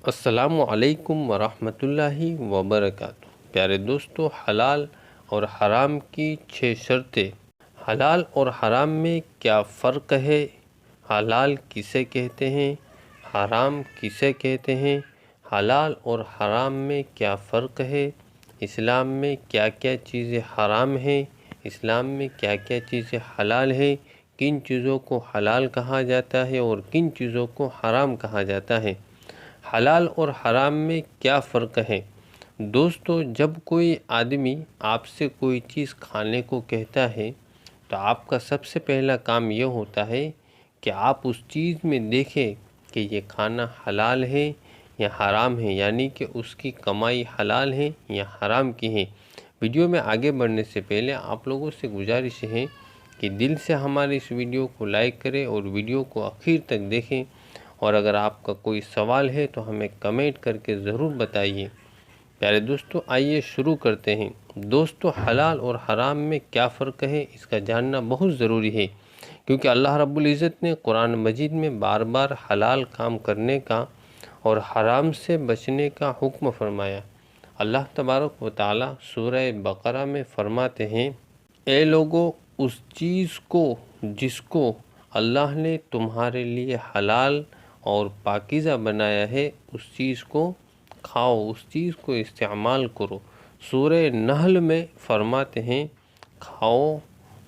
السلام علیکم ورحمۃ اللہ وبرکاتہ۔ پیارے دوستو، حلال اور حرام کی 6 شرطیں۔ حلال اور حرام میں کیا فرق ہے؟ حلال کسے کہتے ہیں؟ حرام کسے کہتے ہیں؟ حلال اور حرام میں کیا فرق ہے؟ اسلام میں کیا کیا چیزیں حرام ہیں؟ اسلام میں کیا کیا چیزیں حلال ہیں؟ کن چیزوں کو حلال کہا جاتا ہے اور کن چیزوں کو حرام کہا جاتا ہے؟ حلال اور حرام میں کیا فرق ہے؟ دوستو، جب کوئی آدمی آپ سے کوئی چیز کھانے کو کہتا ہے تو آپ کا سب سے پہلا کام یہ ہوتا ہے کہ آپ اس چیز میں دیکھیں کہ یہ کھانا حلال ہے یا حرام ہے، یعنی کہ اس کی کمائی حلال ہے یا حرام کی ہے۔ ویڈیو میں آگے بڑھنے سے پہلے آپ لوگوں سے گزارش ہے کہ دل سے ہمارے اس ویڈیو کو لائک کریں اور ویڈیو کو آخر تک دیکھیں، اور اگر آپ کا کوئی سوال ہے تو ہمیں کمنٹ کر کے ضرور بتائیے۔ پیارے دوستو، آئیے شروع کرتے ہیں۔ دوستو، حلال اور حرام میں کیا فرق ہے، اس کا جاننا بہت ضروری ہے، کیونکہ اللہ رب العزت نے قرآن مجید میں بار بار حلال کام کرنے کا اور حرام سے بچنے کا حکم فرمایا۔ اللہ تبارک و تعالی سورہ بقرہ میں فرماتے ہیں، اے لوگو، اس چیز کو جس کو اللہ نے تمہارے لیے حلال اور پاکیزہ بنایا ہے، اس چیز کو کھاؤ، اس چیز کو استعمال کرو۔ سورہ نحل میں فرماتے ہیں، کھاؤ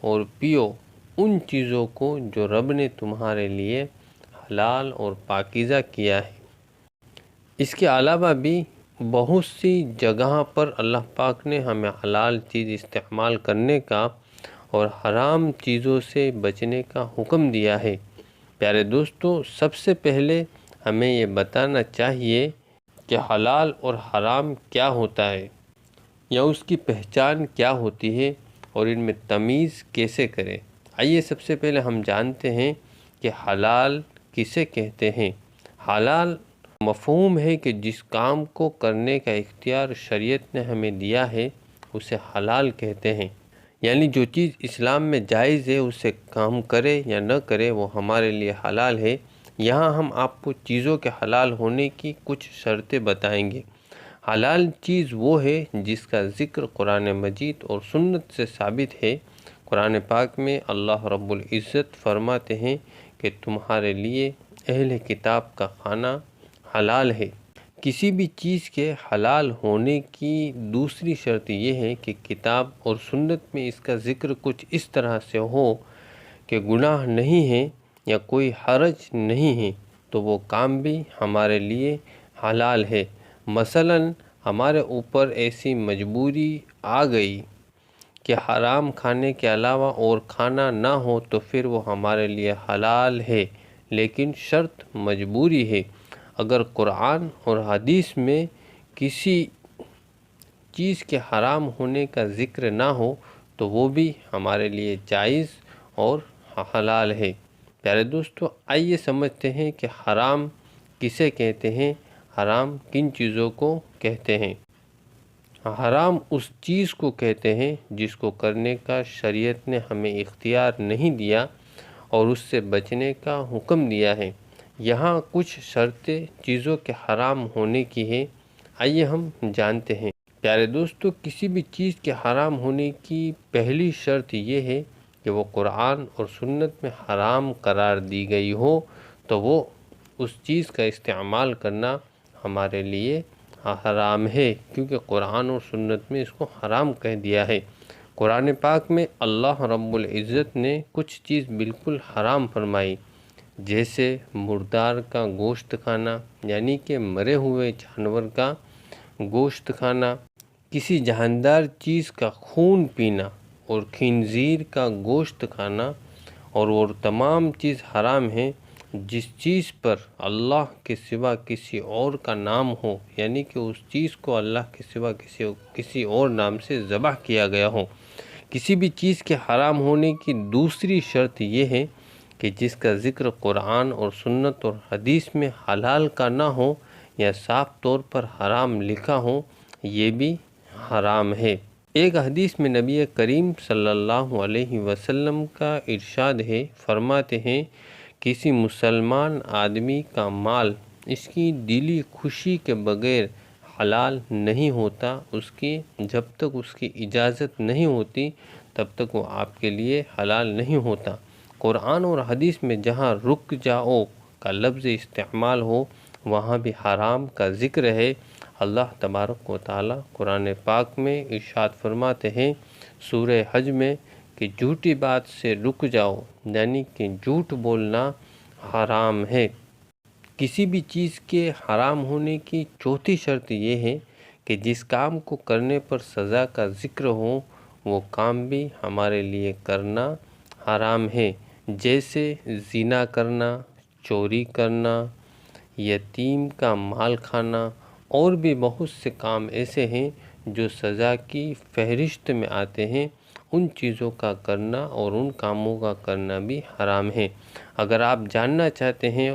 اور پیو ان چیزوں کو جو رب نے تمہارے لیے حلال اور پاکیزہ کیا ہے۔ اس کے علاوہ بھی بہت سی جگہ پر اللہ پاک نے ہمیں حلال چیز استعمال کرنے کا اور حرام چیزوں سے بچنے کا حکم دیا ہے۔ پیارے دوستو، سب سے پہلے ہمیں یہ بتانا چاہیے کہ حلال اور حرام کیا ہوتا ہے یا اس کی پہچان کیا ہوتی ہے اور ان میں تمیز کیسے کریں۔ آئیے سب سے پہلے ہم جانتے ہیں کہ حلال کسے کہتے ہیں۔ حلال مفہوم ہے کہ جس کام کو کرنے کا اختیار شریعت نے ہمیں دیا ہے اسے حلال کہتے ہیں، یعنی جو چیز اسلام میں جائز ہے اسے کام کرے یا نہ کرے وہ ہمارے لیے حلال ہے۔ یہاں ہم آپ کو چیزوں کے حلال ہونے کی کچھ شرطیں بتائیں گے۔ حلال چیز وہ ہے جس کا ذکر قرآن مجید اور سنت سے ثابت ہے۔ قرآن پاک میں اللہ رب العزت فرماتے ہیں کہ تمہارے لیے اہل کتاب کا کھانا حلال ہے۔ کسی بھی چیز کے حلال ہونے کی دوسری شرط یہ ہے کہ کتاب اور سنت میں اس کا ذکر کچھ اس طرح سے ہو کہ گناہ نہیں ہے یا کوئی حرج نہیں ہے، تو وہ کام بھی ہمارے لیے حلال ہے۔ مثلا ہمارے اوپر ایسی مجبوری آ گئی کہ حرام کھانے کے علاوہ اور کھانا نہ ہو تو پھر وہ ہمارے لیے حلال ہے، لیکن شرط مجبوری ہے۔ اگر قرآن اور حدیث میں کسی چیز کے حرام ہونے کا ذکر نہ ہو تو وہ بھی ہمارے لیے جائز اور حلال ہے۔ پیارے دوستو، آئیے سمجھتے ہیں کہ حرام کسے کہتے ہیں، حرام کن چیزوں کو کہتے ہیں۔ حرام اس چیز کو کہتے ہیں جس کو کرنے کا شریعت نے ہمیں اختیار نہیں دیا اور اس سے بچنے کا حکم دیا ہے۔ یہاں کچھ شرطیں چیزوں کے حرام ہونے کی ہے، آئیے ہم جانتے ہیں۔ پیارے دوستو، کسی بھی چیز کے حرام ہونے کی پہلی شرط یہ ہے کہ وہ قرآن اور سنت میں حرام قرار دی گئی ہو، تو وہ اس چیز کا استعمال کرنا ہمارے لیے حرام ہے، کیونکہ قرآن اور سنت میں اس کو حرام کہہ دیا ہے۔ قرآن پاک میں اللہ رب العزت نے کچھ چیز بالکل حرام فرمائی، جیسے مردار کا گوشت کھانا، یعنی کہ مرے ہوئے جانور کا گوشت کھانا، کسی جاندار چیز کا خون پینا اور خنزیر کا گوشت کھانا، اور وہ تمام چیز حرام ہیں جس چیز پر اللہ کے سوا کسی اور کا نام ہو، یعنی کہ اس چیز کو اللہ کے سوا کسی اور نام سے ذبح کیا گیا ہو۔ کسی بھی چیز کے حرام ہونے کی دوسری شرط یہ ہے کہ جس کا ذکر قرآن اور سنت اور حدیث میں حلال کا نہ ہو یا صاف طور پر حرام لکھا ہو، یہ بھی حرام ہے۔ ایک حدیث میں نبی کریم صلی اللہ علیہ وسلم کا ارشاد ہے، فرماتے ہیں، کسی مسلمان آدمی کا مال اس کی دلی خوشی کے بغیر حلال نہیں ہوتا، اس کی جب تک اس کی اجازت نہیں ہوتی تب تک وہ آپ کے لیے حلال نہیں ہوتا۔ قرآن اور حدیث میں جہاں رک جاؤ کا لفظ استعمال ہو وہاں بھی حرام کا ذکر ہے۔ اللہ تبارک و تعالیٰ قرآن پاک میں ارشاد فرماتے ہیں سورہ حج میں کہ جھوٹی بات سے رک جاؤ، یعنی کہ جھوٹ بولنا حرام ہے۔ کسی بھی چیز کے حرام ہونے کی چوتھی شرط یہ ہے کہ جس کام کو کرنے پر سزا کا ذکر ہو وہ کام بھی ہمارے لیے کرنا حرام ہے، جیسے زنا کرنا، چوری کرنا، یتیم کا مال کھانا، اور بھی بہت سے کام ایسے ہیں جو سزا کی فہرست میں آتے ہیں۔ ان چیزوں کا کرنا اور ان کاموں کا کرنا بھی حرام ہے۔ اگر آپ جاننا چاہتے ہیں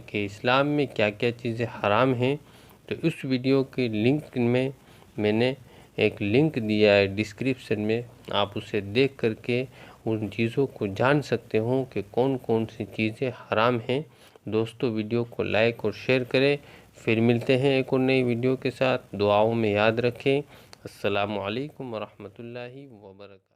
کہ اسلام میں کیا کیا چیزیں حرام ہیں تو اس ویڈیو کے لنک میں نے ایک لنک دیا ہے ڈسکرپشن میں، آپ اسے دیکھ کر کے ان چیزوں کو جان سکتے ہوں کہ کون کون سی چیزیں حرام ہیں۔ دوستو ویڈیو کو لائک اور شیئر کریں، پھر ملتے ہیں ایک اور نئی ویڈیو کے ساتھ۔ دعاؤں میں یاد رکھیں۔ السلام علیکم ورحمۃ اللہ وبرکاتہ۔